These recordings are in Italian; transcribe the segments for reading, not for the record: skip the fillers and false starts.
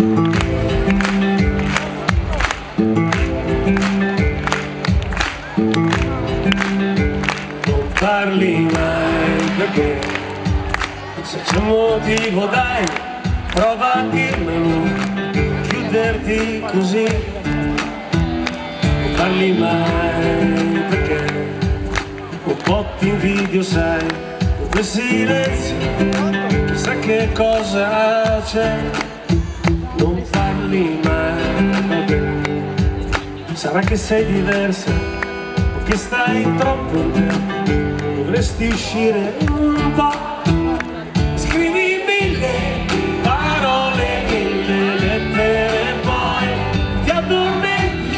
Non parli mai perché se c'è un motivo dai, prova a dirmelo, chiuderti così. Non parli mai perché un po' ti invidio, sai, con quel silenzio, chissà che cosa c'è. Non parli mai perché sarà che sei diversa o che stai troppo in te, dovresti uscire un po'. Scrivi 1000 parole, 1000 lettere e poi ti addormenti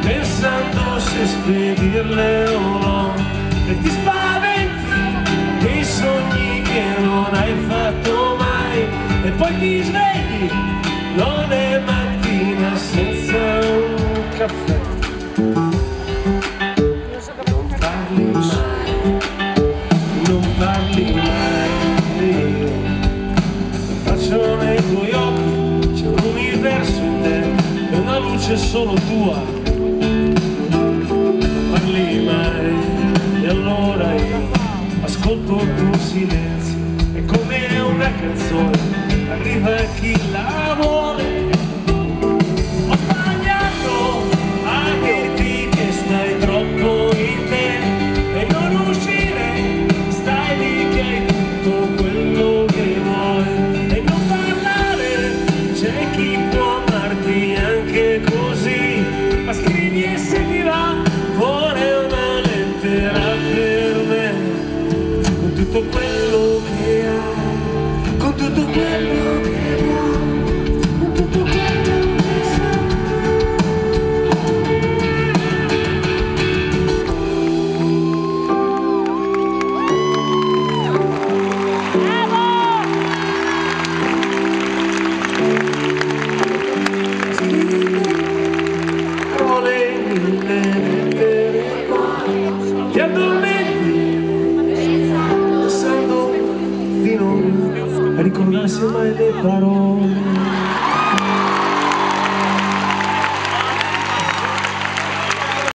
pensando se spedirle o no, e ti spaventi dei sogni che non hai fatto mai, e poi ti svegli, non è mattina senza un caffè. Non parli mai, io faccio nei tuoi occhi, c'è un universo in te, è una luce solo tua. Non parli mai, e allora io ascolto il tuo silenzio, è come una canzone, arriva a chi la vuole. Ho sbagliato a dirti che stai troppo in te e non uscire, stai lì che hai tutto quello che vuoi, e non parlare, c'è chi può amarti anche così, ma scrivi e se ti va fuori una lettera per me, con tutto quello che hai, con tutto quello che vuoi, con tutto quello che sei. Parole, 1000 lettere, ti addormenti pensando di non ricordarsi mai le parole.